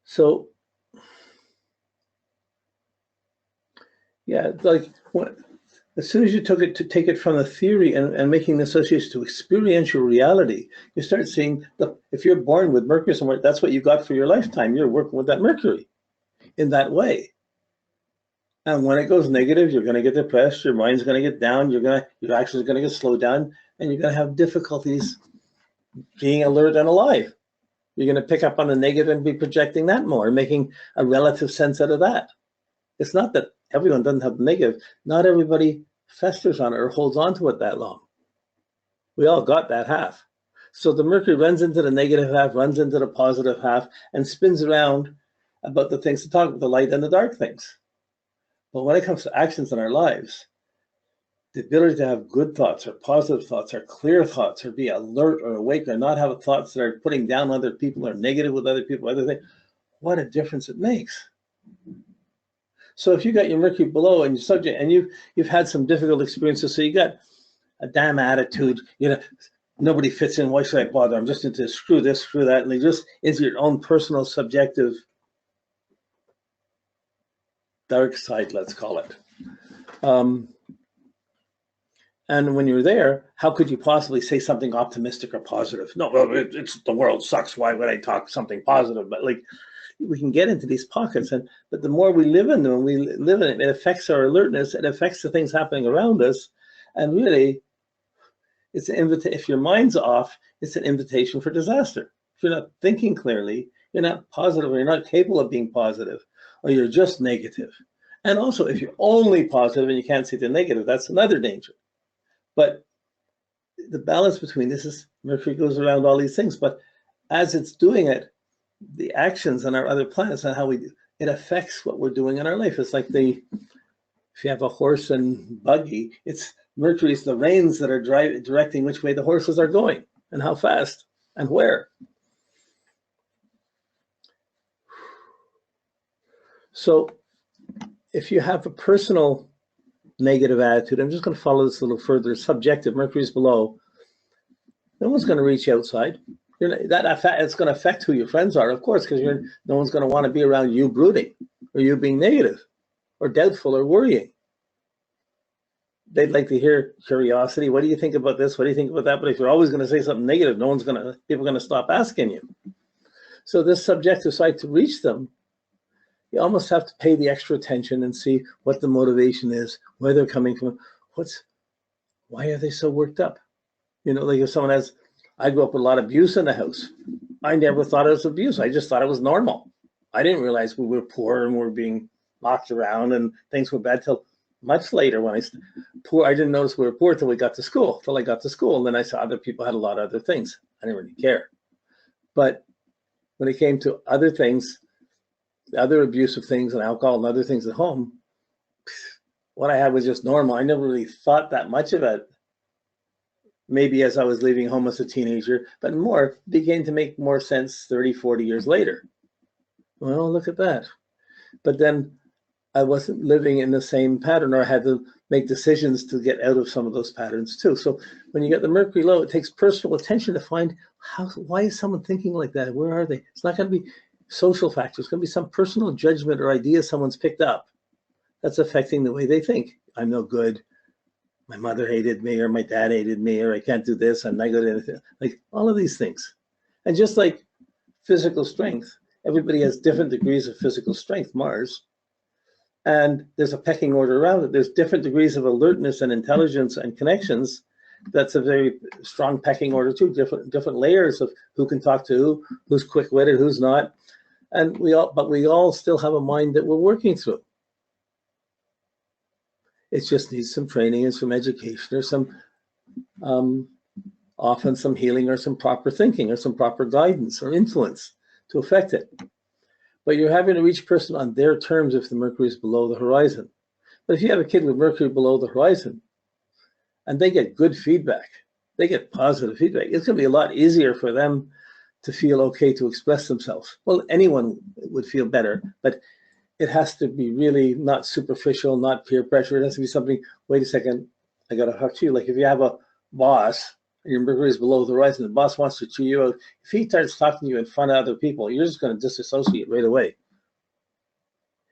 So, yeah, like as soon as you take it from the theory and making the association to experiential reality, you start seeing, look, if you're born with Mercury somewhere, that's what you got for your lifetime. You're working with that Mercury in that way. And when it goes negative, you're going to get depressed, your mind's going to get down, your actions are going to get slowed down, and you're going to have difficulties being alert and alive. You're going to pick up on the negative and be projecting that more, making a relative sense out of that. It's not that everyone doesn't have the negative. Not everybody festers on it or holds on to it that long. We all got that half. So the Mercury runs into the negative half, runs into the positive half, and spins around about the things to talk about, the light and the dark things. But when it comes to actions in our lives, the ability to have good thoughts or positive thoughts or clear thoughts or be alert or awake or not have thoughts that are putting down other people or negative with other people, other things, what a difference it makes. So if you got your Mercury below and your subject, and you've had some difficult experiences, so you got a damn attitude, nobody fits in, why should I bother? I'm just into screw this, screw that, and it just is your own personal subjective dark side, let's call it. And when you're there, how could you possibly say something optimistic or positive? No, well, it's the world sucks. Why would I talk something positive? But like, we can get into these pockets, but the more we live in them, we live in it, it affects our alertness, it affects the things happening around us, and really, it's an invitation. If your mind's off, it's an invitation for disaster. If you're not thinking clearly, you're not positive, or you're not capable of being positive, or you're just negative. And also, if you're only positive and you can't see the negative, that's another danger. But the balance between this is Mercury goes around all these things, but as it's doing it, the actions on our other planets and how we do it affects what we're doing in our life. It's like if you have a horse and buggy, it's Mercury's the reins that are directing which way the horses are going and how fast and where. So if you have a personal negative attitude, I'm just going to follow this a little further. Subjective, Mercury's below. No one's going to reach outside. It's going to affect who your friends are, of course, because no one's going to want to be around you brooding or you being negative or doubtful or worrying. They'd like to hear curiosity. What do you think about this? What do you think about that? But if you're always going to say something negative, people are going to stop asking you. So this subjective side, to reach them, you almost have to pay the extra attention and see what the motivation is, where they're coming from, why are they so worked up? Like if someone I grew up with a lot of abuse in the house. I never thought it was abuse. I just thought it was normal. I didn't realize we were poor and we were being knocked around and things were bad till much later when I didn't notice we were poor till I got to school. And then I saw other people had a lot of other things. I didn't really care. But when it came to other things, other abusive things and alcohol and other things at home, what I had was just normal. I never really thought that much of it. Maybe as I was leaving home as a teenager, but began to make more sense 30, 40 years later. Well, look at that. But then I wasn't living in the same pattern, or I had to make decisions to get out of some of those patterns too. So when you get the Mercury low, it takes personal attention to find why is someone thinking like that? Where are they? It's not going to be social factors. It's going to be some personal judgment or idea someone's picked up that's affecting the way they think. I'm no good. My mother hated me, or my dad hated me, or I can't do this, I'm not good at anything. Like all of these things. And just like physical strength, everybody has different degrees of physical strength, Mars. And there's a pecking order around it. There's different degrees of alertness and intelligence and connections. That's a very strong pecking order too, different layers of who can talk to who's quick-witted, who's not. And we all still have a mind that we're working through. It just needs some training and some education, or some often some healing, or some proper thinking, or some proper guidance or influence to affect it. But you're having to reach a person on their terms if the Mercury is below the horizon. But if you have a kid with Mercury below the horizon and they get good feedback, they get positive feedback, it's going to be a lot easier for them to feel okay to express themselves. Well, anyone would feel better, but it has to be really not superficial, not peer pressure. It has to be something, wait a second, I got to talk to you. Like if you have a boss your Mercury is below the horizon, the boss wants to chew you out. If he starts talking to you in front of other people, you're just going to disassociate right away.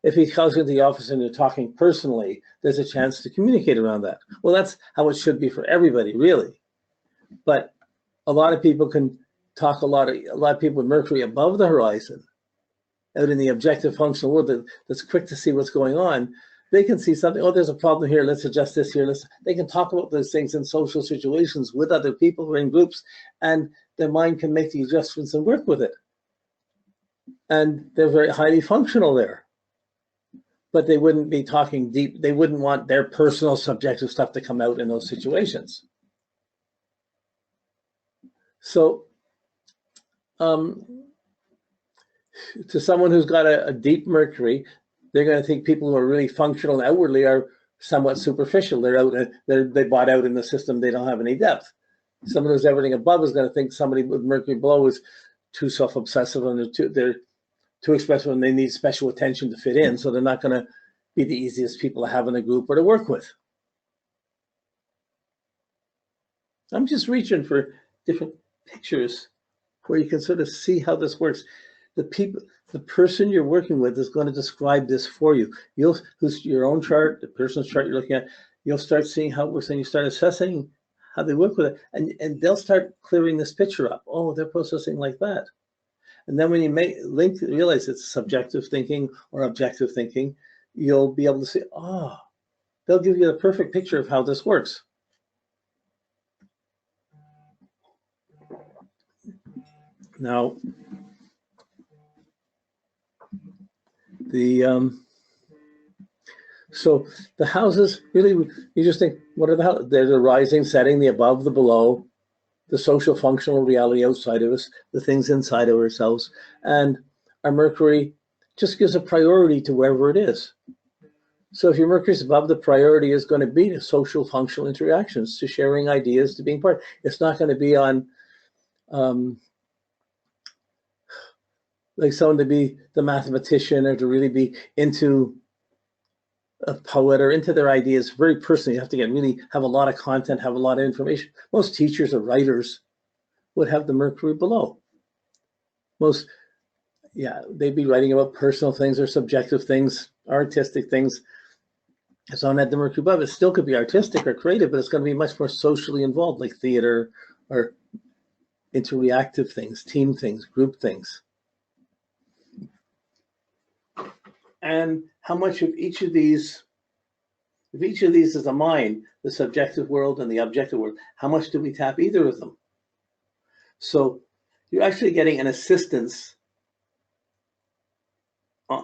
If he calls you into the office and you're talking personally, there's a chance to communicate around that. Well, that's how it should be for everybody, really. But a lot of people can talk, a lot of people with Mercury above the horizon, out in the objective functional world that's quick to see what's going on. They can see something, oh, there's a problem here, let's adjust this here. They can talk about those things in social situations with other people or in groups, and their mind can make the adjustments and work with it. And they're very highly functional there. But they wouldn't be talking deep. They wouldn't want their personal subjective stuff to come out in those situations. So to someone who's got a deep Mercury, they're going to think people who are really functional and outwardly are somewhat superficial. They're out, they bought out in the system. They don't have any depth. Someone who's everything above is going to think somebody with Mercury below is too self-obsessive and they're too expressive and they need special attention to fit in. So they're not going to be the easiest people to have in a group or to work with. I'm just reaching for different pictures where you can sort of see how this works. The person you're working with is going to describe this for you. Who's your own chart, the person's chart you're looking at, you'll start seeing how it works and you start assessing how they work with it. And they'll start clearing this picture up. Oh, they're processing like that. And then when you realize it's subjective thinking or objective thinking, you'll be able to say, oh, they'll give you the perfect picture of how this works. Now, so the houses, really, you just think, what are the houses? They're the rising, setting, the above, the below, the social functional reality outside of us, the things inside of ourselves. And our Mercury just gives a priority to wherever it is. So if your Mercury is above, the priority is going to be to social functional interactions, to sharing ideas, to being part. It's not going to be on like someone to be the mathematician or to really be into a poet or into their ideas very personally. You have to really have a lot of content, have a lot of information. Most teachers or writers would have the Mercury below. They'd be writing about personal things or subjective things, artistic things. If someone had the Mercury above, it still could be artistic or creative, but it's going to be much more socially involved, like theater or interreactive things, team things, group things. And how much of each of these, if each of these is a mind, the subjective world and the objective world, how much do we tap either of them? So you're actually getting an assistance.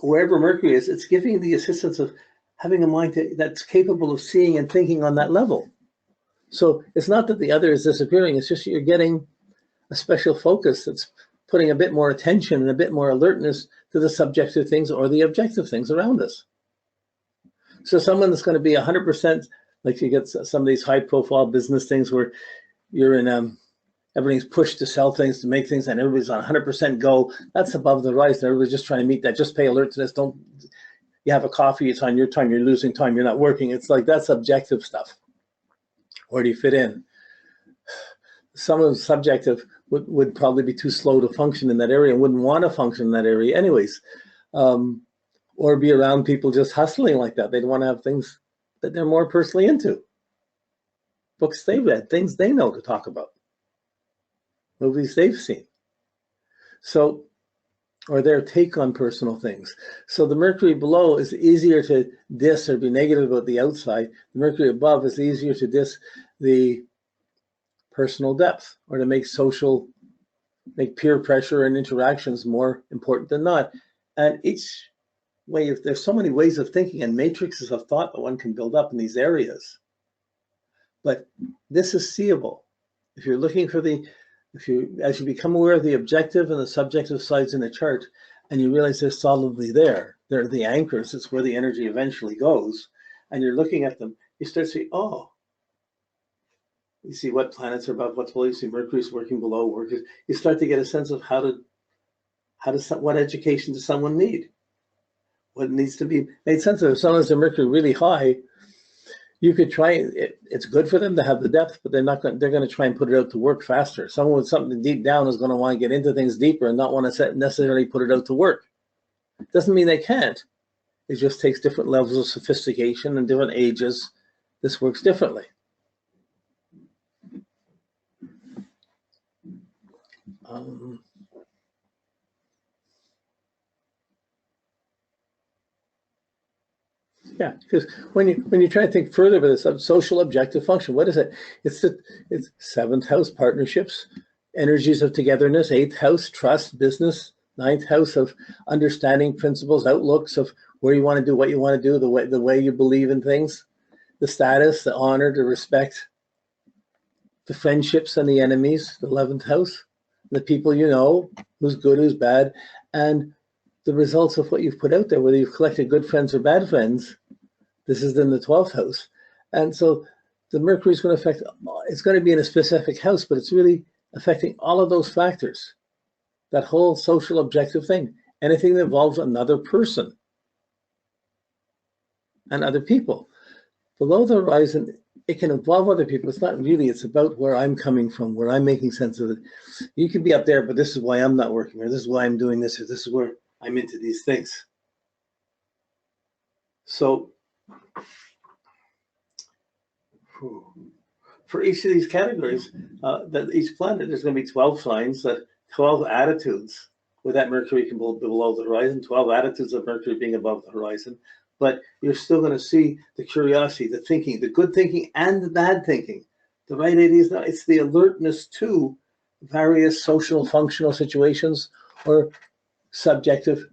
Wherever Mercury is, it's giving the assistance of having a mind that's capable of seeing and thinking on that level. So it's not that the other is disappearing, it's just you're getting a special focus that's putting a bit more attention and a bit more alertness to the subjective things or the objective things around us. So someone that's going to be 100%, like you get some of these high profile business things where you're in, everything's pushed to sell things, to make things, and everybody's on 100% go. That's above the horizon. Everybody's just trying to meet that. Just pay alert to this. Don't, you have a coffee, it's on your time, you're losing time, you're not working. It's like, that's objective stuff. Where do you fit in? Some of the subjective would probably be too slow to function in that area and wouldn't want to function in that area anyways. Or be around people just hustling like that. They'd want to have things that they're more personally into. Books they've read, things they know to talk about. Movies they've seen. So, or their take on personal things. So the Mercury below is easier to diss or be negative about the outside. The Mercury above is easier to diss the personal depth or to make peer pressure and interactions more important than not. And each way, if there's so many ways of thinking and matrices of thought that one can build up in these areas. But this is seeable. If you're looking for as you become aware of the objective and the subjective sides in the chart, and you realize they're solidly there, they're the anchors, it's where the energy eventually goes, and you're looking at them, you start to see, oh, you see what planets are above, what's below, you see Mercury's working below, you start to get a sense of what education does someone need? What needs to be made sense of? If someone has a Mercury really high, You could try it. It's good for them to have the depth, but they're not going. They're going to try and put it out to work faster. Someone with something deep down is going to want to get into things deeper and not want to necessarily put it out to work. Doesn't mean they can't. It just takes different levels of sophistication and different ages. This works differently. Yeah, because when you try to think further with this social objective function, what is it? It's seventh house partnerships, energies of togetherness, eighth house trust, business, ninth house of understanding principles, outlooks of where you want to do what you want to do, the way you believe in things, the status, the honor, the respect, the friendships and the enemies, the 11th house, the people you know, who's good, who's bad, and the results of what you've put out there, whether you've collected good friends or bad friends. This is in the 12th house. And so the Mercury is going to affect, it's going to be in a specific house, but it's really affecting all of those factors. That whole social objective thing, anything that involves another person and other people. Below the horizon, it can involve other people. It's not really, it's about where I'm coming from, where I'm making sense of it. You can be up there, but this is why I'm not working, or this is why I'm doing this, or this is where I'm into these things. So for each of these categories, that each planet, there's going to be 12 signs, that 12 attitudes where that Mercury can be below the horizon, 12 attitudes of Mercury being above the horizon. But you're still going to see the curiosity, the thinking, the good thinking and the bad thinking. The right ideas, it's the alertness to various social functional situations or subjective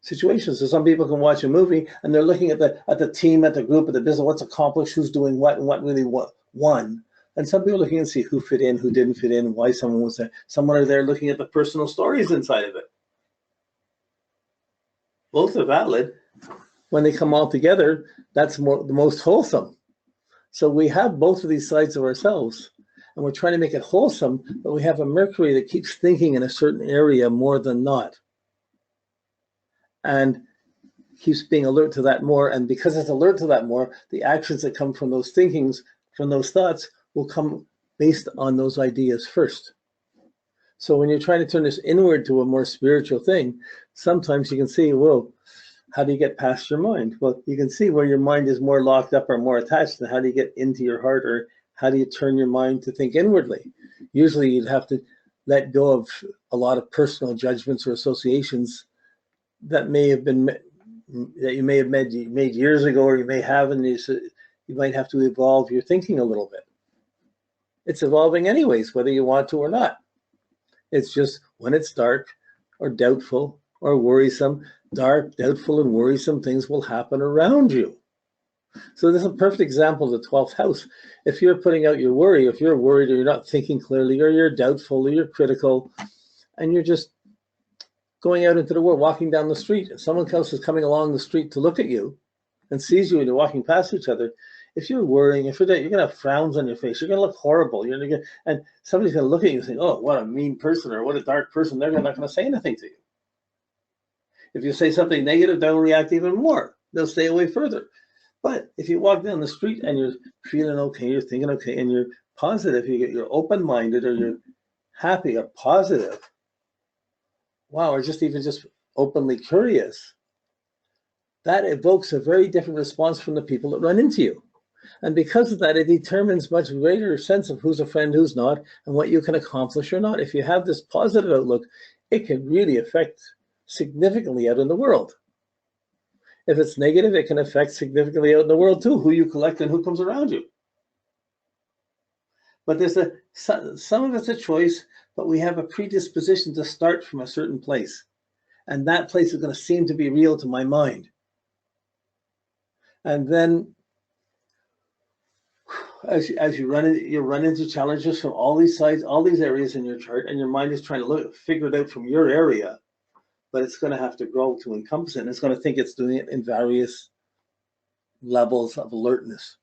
situations. So some people can watch a movie and they're looking at the team, at the group, at the business, what's accomplished, who's doing what, and what really won. And some people are looking and see who fit in, who didn't fit in, why someone was there. Someone are there looking at the personal stories inside of it. Both are valid. When they come all together, that's the most wholesome. So we have both of these sides of ourselves, and we're trying to make it wholesome, but we have a Mercury that keeps thinking in a certain area more than not, and keeps being alert to that more. And because it's alert to that more, the actions that come from those thinkings, from those thoughts, will come based on those ideas first. So when you're trying to turn this inward to a more spiritual thing, sometimes you can see, whoa, how do you get past your mind? Well, you can see where your mind is more locked up or more attached, and how do you get into your heart, or how do you turn your mind to think inwardly? Usually you'd have to let go of a lot of personal judgments or associations that may have been, that you may have made years ago, or you may have, and you might have to evolve your thinking a little bit. It's evolving anyways, whether you want to or not. It's just when it's dark or doubtful or worrisome, dark, doubtful, and worrisome things will happen around you. So this is a perfect example of the 12th house. If you're putting out your worry, if you're worried or you're not thinking clearly, or you're doubtful or you're critical, and you're just going out into the world, walking down the street, and someone else is coming along the street to look at you and sees you and you're walking past each other, if you're worrying, if you're going to have frowns on your face, you're going to look horrible. And somebody's going to look at you and say, oh, what a mean person, or what a dark person. They're not going to say anything to you. If you say something negative, they'll react even more. They'll stay away further. But if you walk down the street and you're feeling okay, you're thinking okay, and you're positive, you're open-minded, or you're happy or positive, wow, or just openly curious, that evokes a very different response from the people that run into you. And because of that, it determines much greater sense of who's a friend, who's not, and what you can accomplish or not. If you have this positive outlook, it can really affect significantly out in the world. If it's negative, it can affect significantly out in the world too, who you collect and who comes around you. But there's some of it's a choice, but we have a predisposition to start from a certain place. And that place is going to seem to be real to my mind. And then as you run into challenges from all these sides, all these areas in your chart, and your mind is trying to figure it out from your area, but it's going to have to grow to encompass it, and it's going to think it's doing it in various levels of alertness.